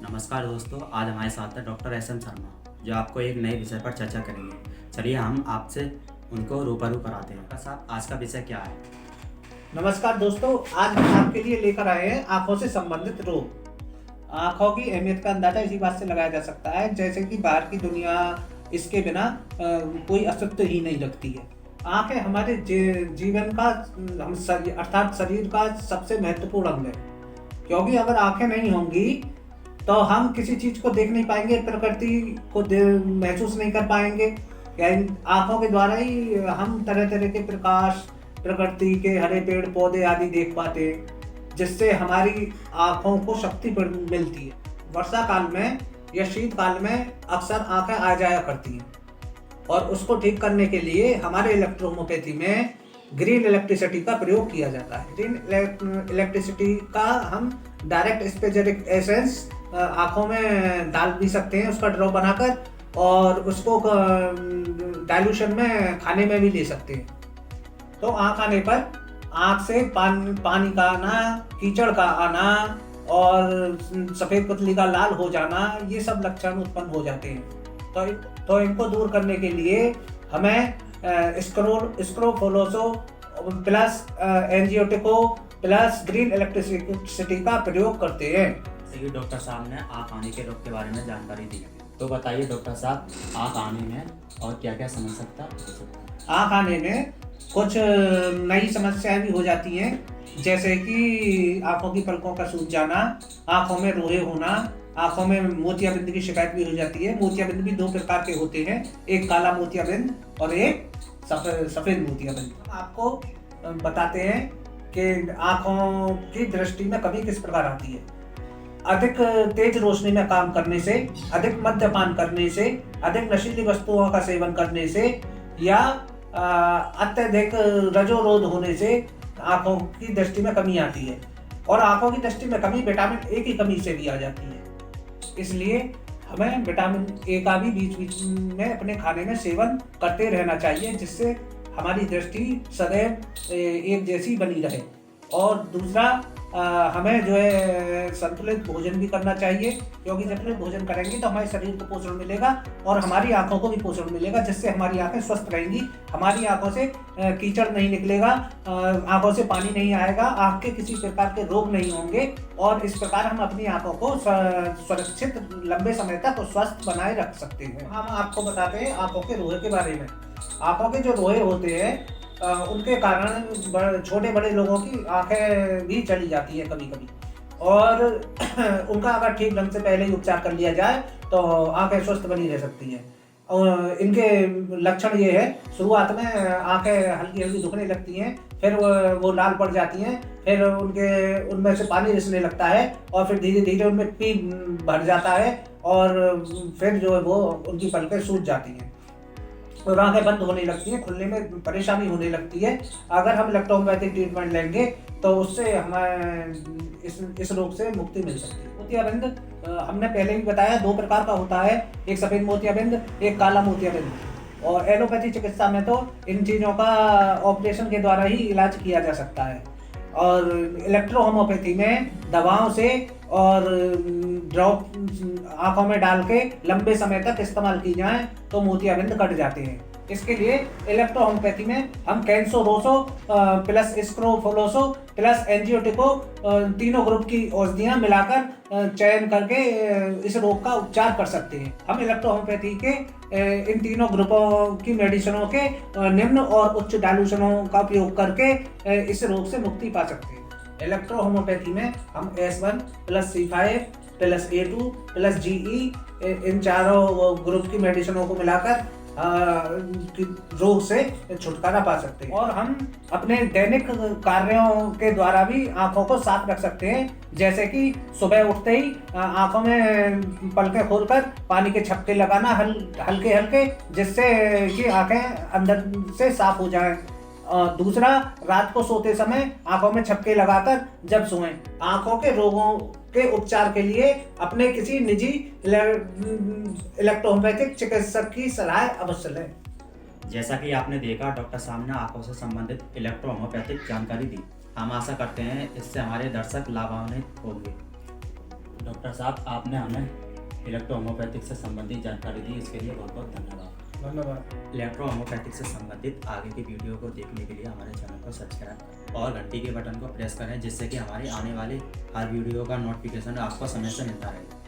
नमस्कार दोस्तों, आज हमारे साथ है डॉक्टर एस एम शर्मा, जो आपको एक नए विषय पर चर्चा करेंगे। चलिए हम आपसे उनको रूबरू कराते हैं। डॉक्टर साहब, आज का विषय क्या है? नमस्कार दोस्तों, आज हम आपके लिए लेकर आए हैं आंखों से संबंधित रोग। आंखों की अहमियत का अंदाजा इसी बात से लगाया जा सकता है जैसे कि बाहर की दुनिया इसके बिना कोई अस्तित्व ही नहीं रखती है। आंखें हमारे जीवन का अर्थात शरीर का सबसे महत्वपूर्ण अंग है, क्योंकि अगर आंखें नहीं होंगी तो हम किसी चीज को देख नहीं पाएंगे, प्रकृति को महसूस नहीं कर पाएंगे। आंखों के द्वारा ही हम तरह तरह के प्रकाश, प्रकृति के हरे पेड़ पौधे आदि देख पाते हैं, जिससे हमारी आंखों को शक्ति मिलती है। वर्षा काल में या शीत काल में अक्सर आंखें आ जाया करती हैं, और उसको ठीक करने के लिए हमारे इलेक्ट्रोहोम्योपैथी में ग्रीन इलेक्ट्रिसिटी का प्रयोग किया जाता है। ग्रीन इलेक्ट्रिसिटी का हम डायरेक्ट स्पेजरिक एसेंस आंखों में डाल भी सकते हैं, उसका ड्रॉप बनाकर, और उसको डाइल्यूशन में खाने में भी ले सकते हैं। तो आंख आने पर आंख से पानी का आना, कीचड़ का आना और सफेद पुतली का लाल हो जाना, ये सब लक्षण उत्पन्न हो जाते हैं। तो इनको दूर करने के लिए हमें स्क्रोफोलोसो प्लस एंजियोटिको प्लस ग्रीन इलेक्ट्रिसिटी का प्रयोग करते हैं। देखिए, डॉक्टर साहब ने आँख आने के रोग के बारे में जानकारी दी, तो बताइए डॉक्टर साहब, आँख आने में और क्या क्या समस्या हो सकती है? आँख आने में कुछ नई समस्याएं भी हो जाती हैं, जैसे कि आंखों की पलकों का सूज जाना, आंखों में रोए होना, आंखों में मोतियाबिंद की शिकायत भी हो जाती है। मोतियाबिंद भी दो प्रकार के होते हैं, एक काला मोतियाबिंद और एक सफेद मोतियाबिंद। आपको बताते हैं कि आंखों की दृष्टि में कमी किस प्रकार आती है। अधिक तेज रोशनी में काम करने से, अधिक मद्यपान करने से, अधिक नशीली वस्तुओं का सेवन करने से, या अत्यधिक रजोरोध होने से आंखों की दृष्टि में कमी आती है। और आंखों की दृष्टि में कमी विटामिन ए की कमी से भी आ जाती है। इसलिए हमें विटामिन ए का भी बीच बीच में अपने खाने में सेवन करते रहना चाहिए, जिससे हमारी दृष्टि सदैव एक जैसी बनी रहे। और दूसरा, हमें जो है संतुलित भोजन भी करना चाहिए, क्योंकि संतुलित भोजन करेंगे तो हमारे शरीर को पोषण मिलेगा और हमारी आंखों को भी पोषण मिलेगा, जिससे हमारी आंखें स्वस्थ रहेंगी। हमारी आंखों से कीचड़ नहीं निकलेगा, आंखों से पानी नहीं आएगा, आंख के किसी प्रकार के रोग नहीं होंगे, और इस प्रकार हम अपनी आंखों को सुरक्षित लंबे समय तक स्वस्थ बनाए रख सकते हैं। हम आपको बताते हैं आंखों के रोए के बारे में। आंखों के जो रोए होते हैं उनके कारण छोटे बड़े लोगों की आंखें भी चली जाती है कभी कभी, और उनका अगर ठीक ढंग से पहले ही उपचार कर लिया जाए तो आंखें स्वस्थ बनी रह सकती हैं। और इनके लक्षण ये है, शुरुआत में आंखें हल्की हल्की दुखने लगती हैं, फिर वो लाल पड़ जाती हैं, फिर उनमें से पानी रिसने लगता है, और फिर धीरे धीरे उनमें पी भर जाता है, और फिर जो है वो उनकी पलकें सूज जाती हैं और आंखें बंद होने लगती हैं, खुलने में परेशानी होने लगती है। अगर हम इलेक्ट्रोहोम्योपैथिक ट्रीटमेंट लेंगे तो उससे हमें इस रोग से मुक्ति मिल सकती है। मोतियाबिंद हमने पहले भी बताया, दो प्रकार का होता है, एक सफेद मोतियाबिंद, एक काला मोतियाबिंद। और एलोपैथी चिकित्सा में तो इन चीज़ों का ऑपरेशन के द्वारा ही इलाज किया जा सकता है, और इलेक्ट्रोहोम्योपैथी में दवाओं से और ड्रॉप आंखों में डाल के लंबे समय तक इस्तेमाल की जाए तो मोतियाबिंद कट जाते हैं। इसके लिए इलेक्ट्रोहोम्योपैथी में हम कैंसोरोसो प्लस स्क्रोफोलोसो प्लस एंजियोटिको तीनों ग्रुप की औषधियां मिलाकर चयन करके इस रोग का उपचार कर सकते हैं। हम इलेक्ट्रोहोम्योपैथी के इन तीनों ग्रुपों की मेडिसिनों के निम्न और उच्च डाइल्यूशनों का उपयोग करके इस रोग से मुक्ति पा सकते हैं। इलेक्ट्रोहोम्योपैथी में हम S1 plus C5 plus A2 plus GE इन चारों ग्रुप की मेडिसिनों को मिलाकर रोग से छुटकारा पा सकते हैं। और हम अपने दैनिक कार्यों के द्वारा भी आंखों को साफ रख सकते हैं, जैसे कि सुबह उठते ही आंखों में पलकें खोलकर पानी के छपके लगाना हल्के हल्के, जिससे कि आंखें अंदर से साफ हो जाएं। दूसरा, रात को सोते समय आंखों में छपके लगाकर जब सोएं। आंखों के रोगों के उपचार के लिए अपने किसी निजी इलेक्ट्रोहोम्योपैथिक चिकित्सक की सलाह अवश्य लें। जैसा कि आपने देखा, डॉक्टर साहब ने आंखों से संबंधित इलेक्ट्रोहोम्योपैथिक जानकारी दी। हम आशा करते हैं इससे हमारे दर्शक लाभान्वित होंगे। डॉक्टर डॉक्टर साहब, आपने हमें इलेक्ट्रो होम्योपैथिक से संबंधित जानकारी दी, इसके लिए बहुत बहुत धन्यवाद। धन्यवाद। इलेक्ट्रो होम्योपैथिक से संबंधित आगे की वीडियो को देखने के लिए हमारे चैनल को सब्सक्राइब करें और घंटी के बटन को प्रेस करें, जिससे कि हमारी आने वाली हर वीडियो का नोटिफिकेशन आपको समय से मिलता रहे।